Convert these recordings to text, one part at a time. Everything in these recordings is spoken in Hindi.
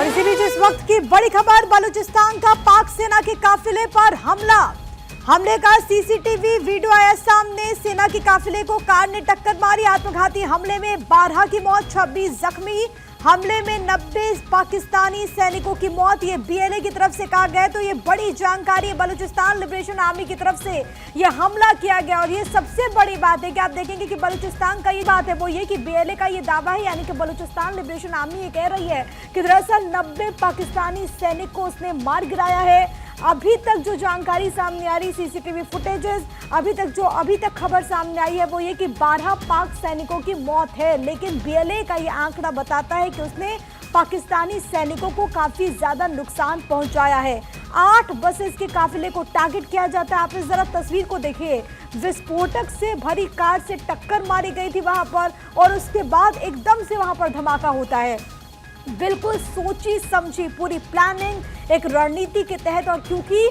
और इसी बीच इस वक्त की बड़ी खबर, बलूचिस्तान का पाक सेना के काफिले पर हमले का सीसीटीवी वीडियो आया सामने। सेना के काफिले को कार ने टक्कर मारी। आत्मघाती हमले में 12 की मौत, 26 जख्मी। हमले में 90 पाकिस्तानी सैनिकों की मौत, ये बीएलए की तरफ से कहा गया। तो ये बड़ी जानकारी है, बलूचिस्तान लिबरेशन आर्मी की तरफ से ये हमला किया गया। और ये सबसे बड़ी बात है कि आप देखेंगे कि बलूचिस्तान का ये बात है वो ये कि बीएलए का ये दावा है, यानी कि बलूचिस्तान लिबरेशन आर्मी ये कह रही है कि दरअसल 90 पाकिस्तानी सैनिक को उसने मार गिराया है। अभी तक जो जानकारी सामने आ रही, सीसीटीवी फुटेजेस, अभी तक खबर सामने आई है वो ये कि 12 पाक सैनिकों की मौत है। लेकिन बीएलए का ये आंकड़ा बताता है कि उसने पाकिस्तानी सैनिकों को काफी ज्यादा नुकसान पहुंचाया है। 8 बसेस के काफिले को टारगेट किया जाता है। आप इस जरा तस्वीर को देखिए, विस्फोटक से भरी कार से टक्कर मारी गई थी वहां पर, और उसके बाद एकदम से वहां पर धमाका होता है। बिल्कुल सोची समझी पूरी प्लानिंग, एक रणनीति के तहत। और क्योंकि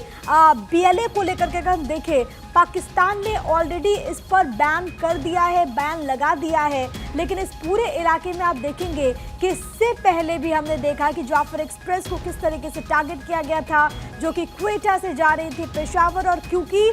बीएलए को लेकर के अगर हम देखें, पाकिस्तान ने ऑलरेडी इस पर बैन कर दिया है, बैन लगा दिया है। लेकिन इस पूरे इलाके में आप देखेंगे कि इससे पहले भी हमने देखा कि जाफर एक्सप्रेस को किस तरीके से टारगेट किया गया था, जो कि क्वेटा से जा रही थी पेशावर। और क्योंकि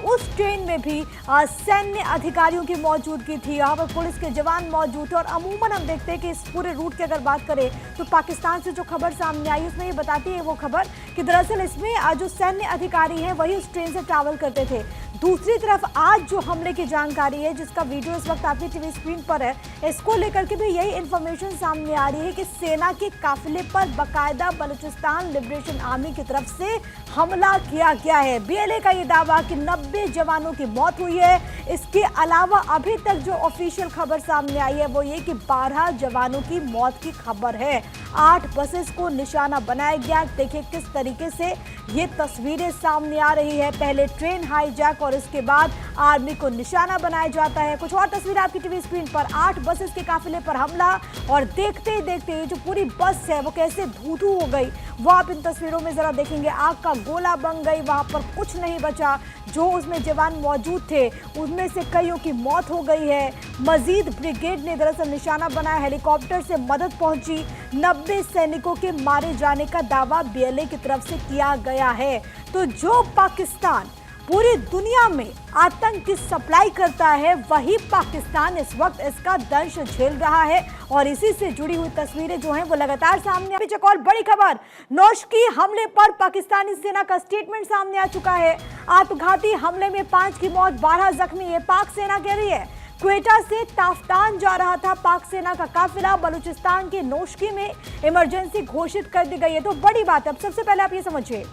उस ट्रेन में भी सैन्य अधिकारियों की मौजूदगी थी, यहाँ पर पुलिस के जवान मौजूद थे। और अमूमन हम देखते हैं कि इस पूरे रूट की अगर बात करें तो पाकिस्तान से जो खबर सामने आई उसमें ये बताती है वो खबर कि दरअसल इसमें जो सैन्य अधिकारी हैं वही उस ट्रेन से ट्रैवल करते थे। दूसरी तरफ आज जो हमले की जानकारी है, जिसका वीडियो इस वक्त आपकी टीवी स्क्रीन पर है, इसको लेकर के भी यही इंफॉर्मेशन सामने आ रही है कि सेना के काफिले पर बाकायदा बलूचिस्तान लिबरेशन आर्मी की तरफ से हमला किया गया है। बीएलए का ये दावा कि 90 जवानों की मौत हुई है। इसके अलावा अभी तक जो ऑफिशियल खबर सामने आई है वो ये कि 12 जवानों की मौत की खबर है। 8 बसेस को निशाना बनाया गया। देखिए किस तरीके से ये तस्वीरें सामने आ रही है, पहले ट्रेन हाईजैक और इसके बाद आर्मी को निशाना बनाया जाता है। कुछ और तस्वीर आपकी टीवी स्क्रीन पर, 8 बसेस के काफिले पर हमला, और देखते ही देखते जो पूरी बस है वो कैसे धू-धू हो गई वो आप इन तस्वीरों में जरा देखेंगे। आग का गोला बन गई, वहां पर कुछ नहीं बचा। जो उसमें जवान मौजूद थे उनमें से कईयों की मौत हो गई है। मजीद ब्रिगेड ने दरअसल निशाना बनाया, हेलीकॉप्टर से मदद पहुंची। 90 सैनिकों के मारे जाने का दावा बीएलए की तरफ से किया गया है। तो जो पाकिस्तान पूरी दुनिया में आतंक की सप्लाई करता है, वही पाकिस्तान इस वक्त इसका दंश झेल रहा है। और इसी से जुड़ी हुई तस्वीरें जो हैं वो लगातार सामने आ रही है। और बड़ी खबर, नौशकी हमले पर पाकिस्तानी सेना का स्टेटमेंट सामने आ चुका है। आत्मघाती हमले में 5 की मौत, 12 जख्मी, ये पाक सेना कह रही है। क्वेटा से ताफ्तान जा रहा था पाक सेना का काफिला, बलूचिस्तान के नौशकी में इमरजेंसी घोषित कर दी गई है। तो बड़ी बात है, अब सबसे पहले आप ये समझिए,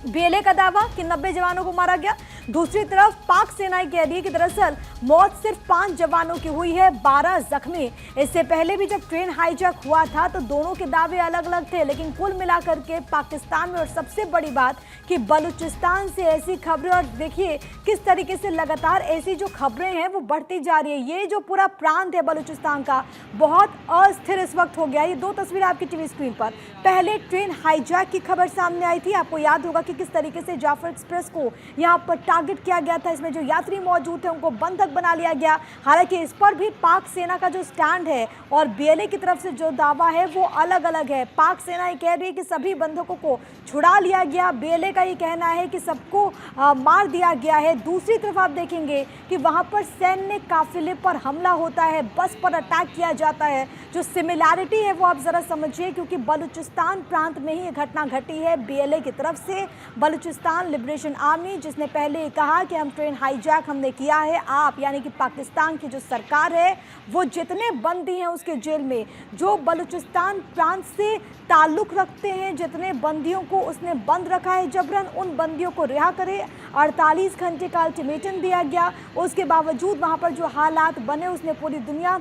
बीएलए का दावा कि 90 जवानों को मारा गया। दूसरी तरफ पाक सेना कह रही है कि दरअसल मौत सिर्फ 5 जवानों की हुई है, 12 जख्मी। इससे पहले भी जब ट्रेन हाईजैक हुआ था तो दोनों के दावे अलग अलग थे, लेकिन कुल मिलाकर के पाकिस्तान में, और सबसे बड़ी बात कि बलूचिस्तान से ऐसी खबरें, और देखिए किस तरीके से लगातार ऐसी जो खबरें हैं वो बढ़ती जा रही है। ये जो पूरा प्रांत है बलूचिस्तान का बहुत अस्थिर इस वक्त हो गया। ये 2 तस्वीर आपकी टीवी स्क्रीन पर, पहले ट्रेन हाईजैक की खबर सामने आई थी। आपको याद होगा कि किस तरीके से जाफर एक्सप्रेस को यहां पर टारगेट किया गया था। इसमें जो यात्री मौजूद थे उनको बंधक बना लिया गया। हालांकि इस पर भी पाक सेना का जो स्टैंड है और बीएलए की तरफ से जो दावा है वो अलग अलग है। पाक सेना ये कह रही है कि सभी बंधकों को छुड़ा लिया गया, बीएलए का ये कहना है कि सबको मार दिया गया है। दूसरी तरफ आप देखेंगे कि वहां पर सैन्य काफिले पर हमला होता है, बस पर अटैक किया जाता है। जो सिमिलैरिटी है वो आप जरा समझिए, क्योंकि बलूचिस्तान प्रांत में ही ये घटना घटी है। बीएलए की तरफ से बलूचिस्तान लिबरेशन आर्मी, जिसने पहले कहा कि हम ट्रेन हाईजैक हमने किया है, आप यानी कि पाकिस्तान की जो सरकार है वो जितने बंदी हैं उसके जेल में, जो बलूचिस्तान प्रांत से ताल्लुक़ रखते हैं, जितने बंदियों को उसने बंद रखा है जबरन, उन बंदियों को रिहा करे। 48 घंटे का अल्टीमेटम दिया गया। उसके बावजूद वहाँ पर जो हालात बने उसने पूरी दुनिया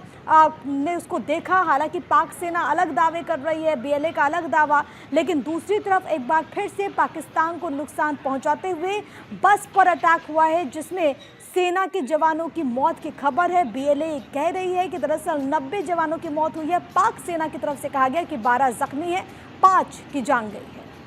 ने उसको देखा। हालांकि पाक सेना अलग दावे कर रही है, बीएलए का अलग दावा, लेकिन दूसरी तरफ एक बार फिर से पाकिस्तान को नुकसान पहुंचाते हुए बस पर अटैक हुआ है, जिसमें सेना के जवानों की मौत की खबर है। बीएलए कह रही है कि दरअसल 90 जवानों की मौत हुई है। पाक सेना की तरफ से कहा गया कि 12 जख्मी हैं, 5 की जान गई है।